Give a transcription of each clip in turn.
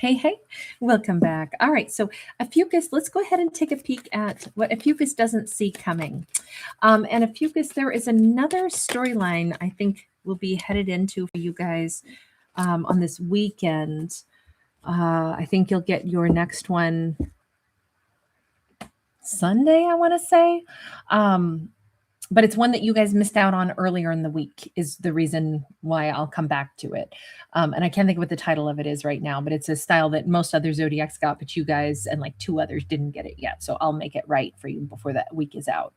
Hey, hey, welcome back. All right, so Ophiuchus, let's go ahead and take a peek at what Ophiuchus doesn't see coming. And Ophiuchus, there is another storyline I think we'll be headed into for you guys on this weekend. I think you'll get your next one Sunday, I want to say. But it's one that you guys missed out on earlier in the week is the reason why I'll come back to it. And I can't think of what the title of it is right now, but it's a style that most other zodiacs got, but you guys and like two others didn't get it yet. So I'll make it right for you before that week is out.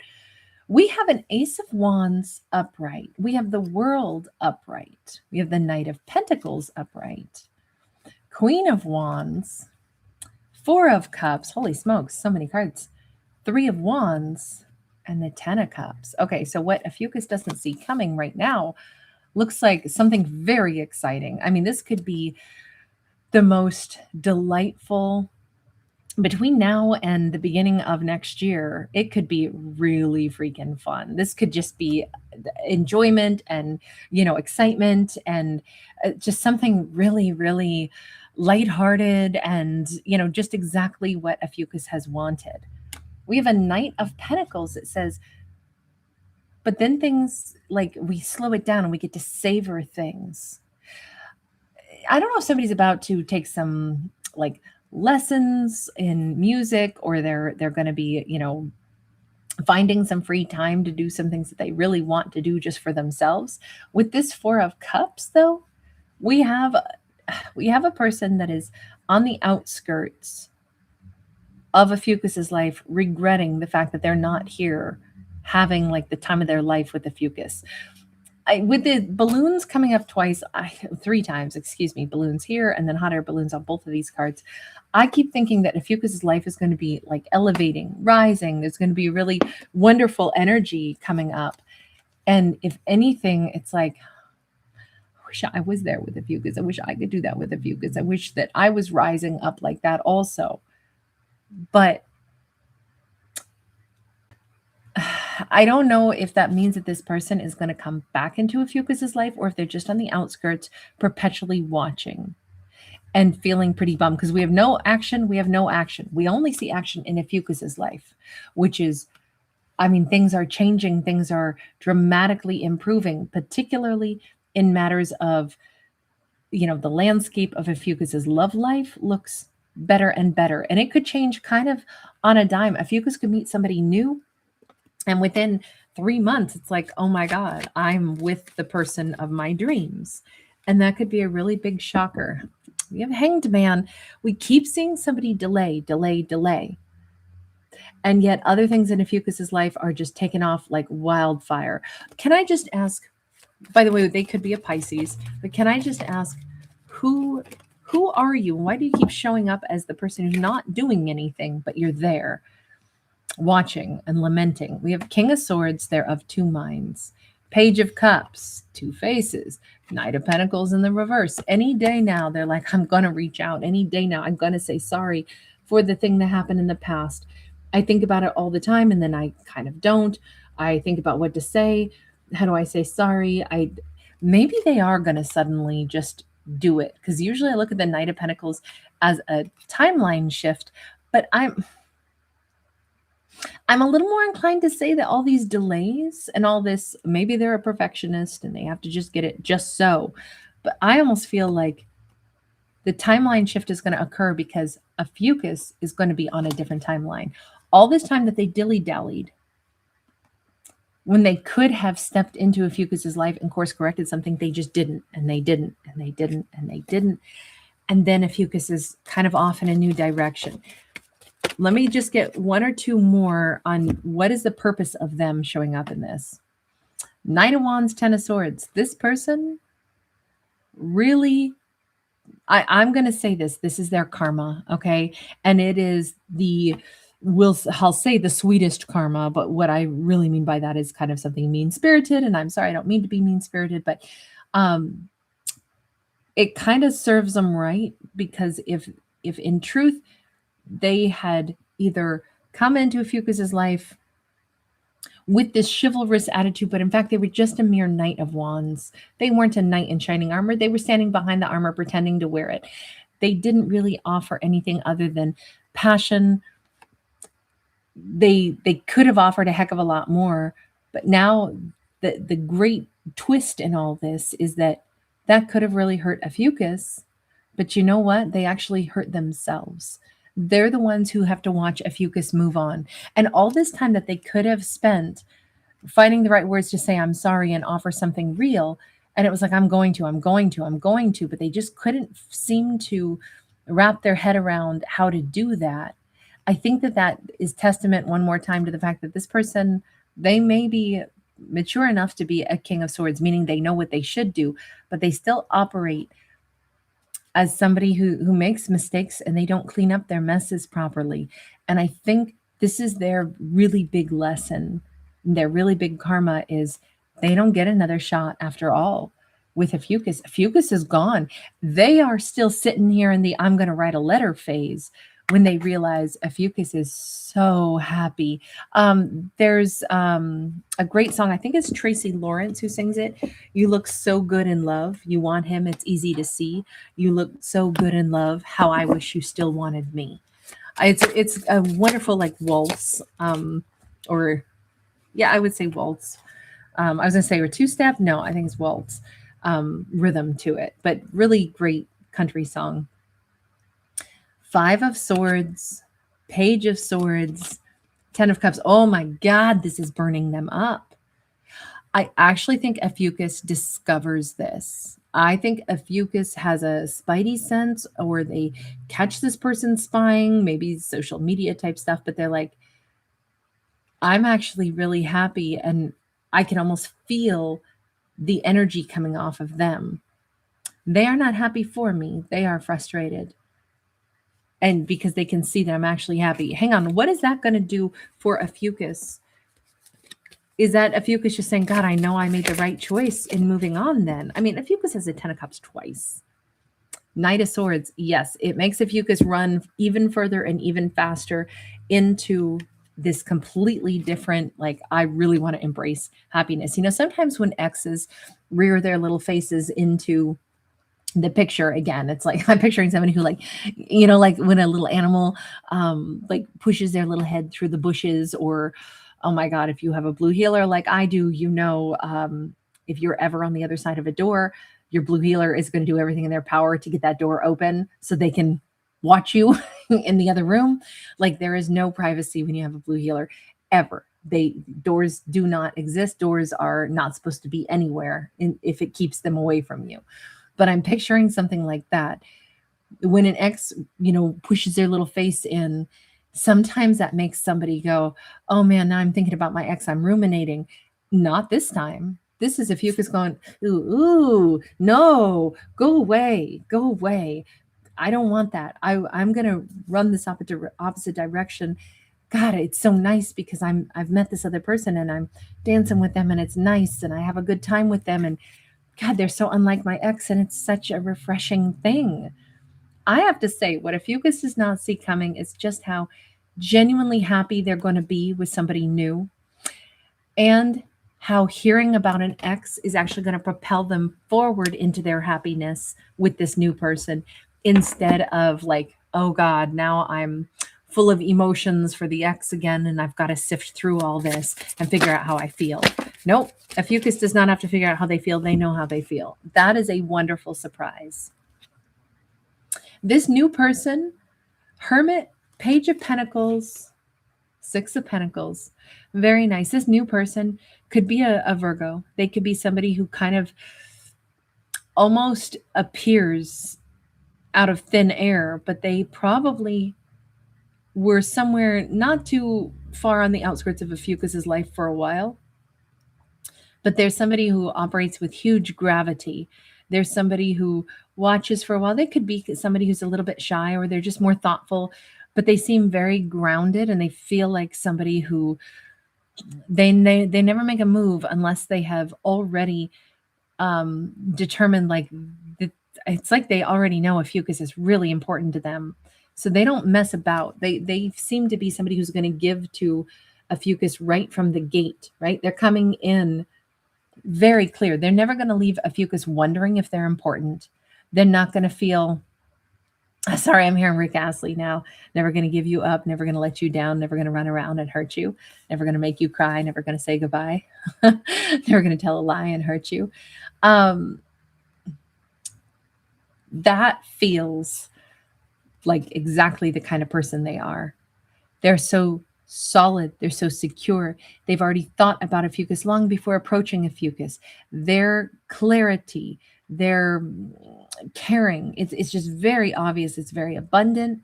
We have an Ace of Wands upright. We have the World upright. We have the Knight of Pentacles upright. Queen of Wands. Four of Cups. Holy smokes, so many cards. Three of Wands. And the Ten of Cups. Okay, so what Ophiuchus doesn't see coming right now looks like something very exciting. I mean, this could be the most delightful between now and the beginning of next year. It could be really freaking fun. This could just be enjoyment and, excitement and just something really, really lighthearted and, just exactly what Ophiuchus has wanted. We have a Knight of Pentacles that says, but then things like we slow it down and we get to savor things. I don't know if somebody's about to take some like lessons in music or they're going to be, finding some free time to do some things that they really want to do just for themselves. With this Four of Cups, though, we have a person that is on the outskirts of Ophiuchus's life, regretting the fact that they're not here having like the time of their life with Ophiuchus. With the balloons coming up three times, balloons here and then hot air balloons on both of these cards, I keep thinking that Ophiuchus's life is going to be like elevating, rising. There's going to be really wonderful energy coming up. And if anything, it's like, I wish I was there with Ophiuchus. I wish I could do that with Ophiuchus. I wish that I was rising up like that also. But I don't know if that means that this person is going to come back into Ophiuchus's life or if they're just on the outskirts perpetually watching and feeling pretty bummed because we have no action. We have no action. We only see action in Ophiuchus's life, which is, things are changing. Things are dramatically improving, particularly in matters of, the landscape of Ophiuchus's love life looks better and better. And it could change kind of on a dime. Ophiuchus could meet somebody new and within 3 months, it's like, oh my God, I'm with the person of my dreams. And that could be a really big shocker. We have Hanged Man. We keep seeing somebody delay. And yet other things in Ophiuchus's life are just taken off like wildfire. Can I just ask, by the way, they could be a Pisces, but can I just ask who are you? Why do you keep showing up as the person who's not doing anything, but you're there watching and lamenting? We have King of Swords, they're of two minds. Page of Cups, two faces. Knight of Pentacles in the reverse. Any day now, they're like, I'm going to reach out. Any day now, I'm going to say sorry for the thing that happened in the past. I think about it all the time, and then I kind of don't. I think about what to say. How do I say sorry? Maybe they are going to suddenly just do it, because usually I look at the Knight of Pentacles as a timeline shift, but I'm a little more inclined to say that all these delays and all this, maybe they're a perfectionist and they have to just get it just so, but I almost feel like the timeline shift is going to occur because Ophiuchus is going to be on a different timeline. All this time that they dilly-dallied, when they could have stepped into Ophiuchus's life and course corrected something, they just didn't, and they didn't, and they didn't, and they didn't. And then Ophiuchus is kind of off in a new direction. Let me just get one or two more on what is the purpose of them showing up in this. Knight of Wands, Ten of Swords. This person really, I'm going to say this is their karma, okay? And it is I'll say the sweetest karma, but what I really mean by that is kind of something mean-spirited, and I'm sorry, I don't mean to be mean-spirited, but it kind of serves them right, because if in truth they had either come into Ophiuchus's life with this chivalrous attitude, but in fact they were just a mere Knight of Wands. They weren't a knight in shining armor. They were standing behind the armor pretending to wear it. they didn't really offer anything other than passion. They could have offered a heck of a lot more, but now the great twist in all this is that that could have really hurt Ophiuchus, but you know what? They actually hurt themselves. They're the ones who have to watch Ophiuchus move on. And all this time that they could have spent finding the right words to say I'm sorry and offer something real, and it was like I'm going to, but they just couldn't seem to wrap their head around how to do that. I think that that is testament one more time to the fact that this person, they may be mature enough to be a king of swords, meaning they know what they should do, but they still operate as somebody who makes mistakes and they don't clean up their messes properly. And I think this is their really big lesson. Their really big karma is they don't get another shot after all. With Ophiuchus, Ophiuchus is gone. They are still sitting here in the I'm going to write a letter phase when they realize Ophiuchus is so happy. There's a great song. I think it's Tracy Lawrence who sings it. You look so good in love. You want him. It's easy to see. You look so good in love. How I wish you still wanted me. It's a wonderful like waltz, or yeah, I would say waltz. I was gonna say or two step. No, I think it's waltz rhythm to it, but really great country song. Five of Swords, Page of Swords, Ten of Cups. Oh my God, this is burning them up. I actually think Ophiuchus discovers this. I think Ophiuchus has a spidey sense, or they catch this person spying, maybe social media type stuff, but they're like, I'm actually really happy, and I can almost feel the energy coming off of them. They are not happy for me. They are frustrated. And because they can see that I'm actually happy. Hang on, what is that going to do for Ophiuchus? Is that Ophiuchus just saying, God, I know I made the right choice in moving on then? I mean, Ophiuchus has a Ten of Cups twice. Knight of Swords, yes, it makes Ophiuchus run even further and even faster into this completely different, like, I really want to embrace happiness. You know, sometimes when exes rear their little faces into the picture again, it's like I'm picturing somebody who, like, you know, like when a little animal like pushes their little head through the bushes, or oh my God, if you have a blue healer like I do, you know, if you're ever on the other side of a door, your blue healer is going to do everything in their power to get that door open so they can watch you in the other room. Like, there is no privacy when you have a blue healer ever. Doors do not exist. Doors are not supposed to be anywhere if it keeps them away from you. But I'm picturing something like that. When an ex, you know, pushes their little face in, sometimes that makes somebody go, oh man, now I'm thinking about my ex. I'm ruminating. Not this time. This is Ophiuchus going, ooh, no, go away, go away. I don't want that. I'm going to run this opposite direction. God, it's so nice because I've met this other person and I'm dancing with them and it's nice and I have a good time with them. And God, they're so unlike my ex, and it's such a refreshing thing. I have to say, what Ophiuchus does not see coming is just how genuinely happy they're going to be with somebody new, and how hearing about an ex is actually going to propel them forward into their happiness with this new person, instead of like, oh God, now I'm full of emotions for the ex again, and I've got to sift through all this and figure out how I feel. Nope. Ophiuchus does not have to figure out how they feel. They know how they feel. That is a wonderful surprise. This new person, Hermit, Page of Pentacles, Six of Pentacles, very nice. This new person could be a Virgo. They could be somebody who kind of almost appears out of thin air, but they probably were somewhere not too far on the outskirts of Ophiuchus's life for a while. But there's somebody who operates with huge gravity. There's somebody who watches for a while. They could be somebody who's a little bit shy, or they're just more thoughtful, but they seem very grounded, and they feel like somebody who they never make a move unless they have already determined, like, it's like they already know Ophiuchus is really important to them. So they don't mess about. They seem to be somebody who's going to give to Ophiuchus right from the gate, right? They're coming in very clear. They're never going to leave Ophiuchus wondering if they're important. They're not going to feel Sorry, I'm hearing Rick Astley now. Never going to give you up, never going to let you down, never going to run around and hurt you, never going to make you cry, never going to say goodbye, never going to tell a lie and hurt you. Um, that feels like exactly the kind of person they are. They're so solid, they're so secure. They've already thought about Ophiuchus long before approaching Ophiuchus. Their clarity, their caring, it's just very obvious. It's very abundant.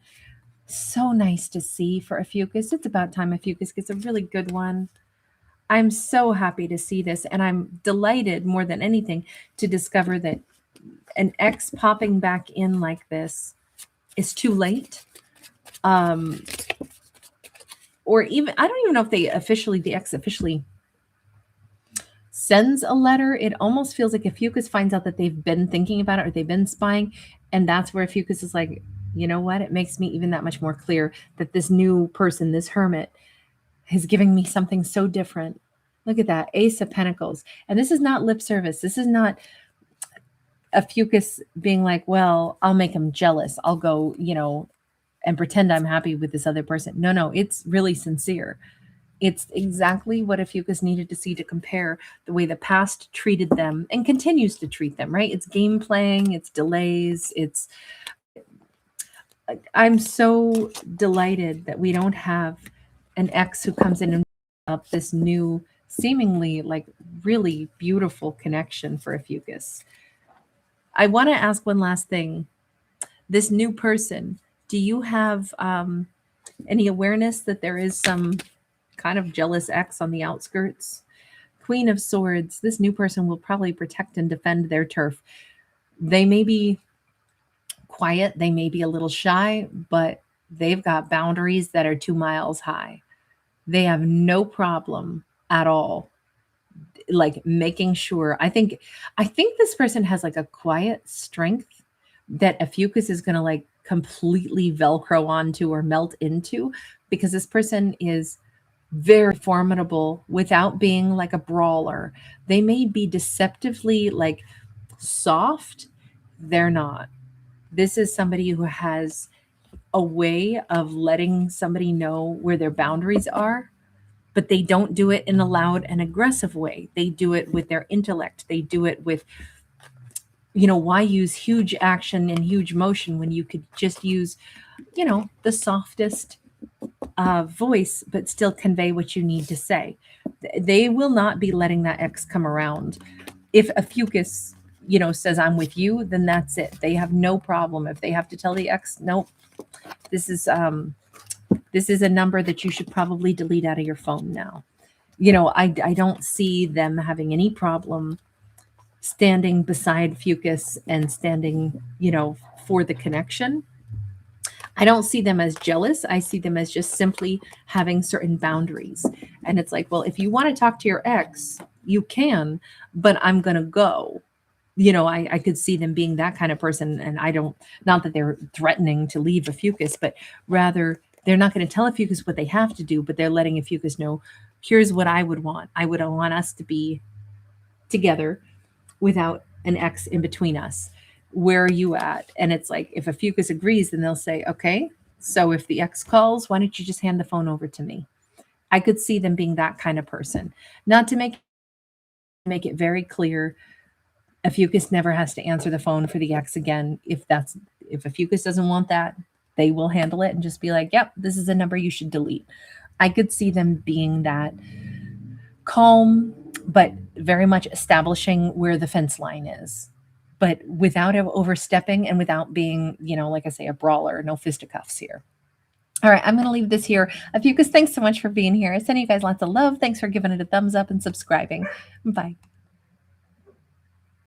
So nice to see for Ophiuchus. It's about time Ophiuchus gets a really good one. I'm so happy to see this, and I'm delighted more than anything to discover that an X popping back in like this is too late. Or even, I don't even know if the X officially sends a letter. It almost feels like Ophiuchus finds out that they've been thinking about it or they've been spying. And that's where Ophiuchus is like, you know what? It makes me even that much more clear that this new person, this hermit, is giving me something so different. Look at that, Ace of Pentacles. And this is not lip service. This is not Ophiuchus being like, well, I'll make him jealous. I'll go, and pretend I'm happy with this other person. No, it's really sincere. It's exactly what Ophiuchus needed to see to compare the way the past treated them and continues to treat them, right? It's game playing, it's delays, I'm so delighted that we don't have an ex who comes in and up this new, seemingly like really beautiful connection for Ophiuchus. I want to ask one last thing. This new person, do you have any awareness that there is some kind of jealous ex on the outskirts? Queen of Swords, this new person will probably protect and defend their turf. They may be quiet, they may be a little shy, but they've got boundaries that are 2 miles high. They have no problem at all like making sure. I think this person has like a quiet strength that Ophiuchus is going to like completely velcro onto or melt into, because this person is very formidable without being like a brawler. They may be deceptively like soft, they're not. This is somebody who has a way of letting somebody know where their boundaries are, but they don't do it in a loud and aggressive way. They do it with their intellect. They do it with, why use huge action and huge motion when you could just use, the softest voice, but still convey what you need to say. They will not be letting that ex come around. If Ophiuchus, says I'm with you, then that's it. They have no problem. If they have to tell the ex, nope, this is a number that you should probably delete out of your phone now. I don't see them having any problem standing beside Ophiuchus and standing, for the connection. I don't see them as jealous. I see them as just simply having certain boundaries. And it's like, well, if you want to talk to your ex, you can, but I'm going to go. I could see them being that kind of person. And not that they're threatening to leave Ophiuchus, but rather they're not going to tell Ophiuchus what they have to do, but they're letting Ophiuchus know, here's what I would want. I would want us to be together without an ex in between us. Where are you at? And it's like, if Ophiuchus agrees, then they'll say, okay, so if the ex calls, why don't you just hand the phone over to me? I could see them being that kind of person. Not to make it very clear, Ophiuchus never has to answer the phone for the ex again. If Ophiuchus doesn't want that, they will handle it and just be like, yep, this is a number you should delete. I could see them being that calm, but very much establishing where the fence line is, but without overstepping and without being, like I say, a brawler. No fisticuffs here. All right, I'm going to leave this here. Ophiuchus, thanks so much for being here. I send you guys lots of love. Thanks for giving it a thumbs up and subscribing. Bye.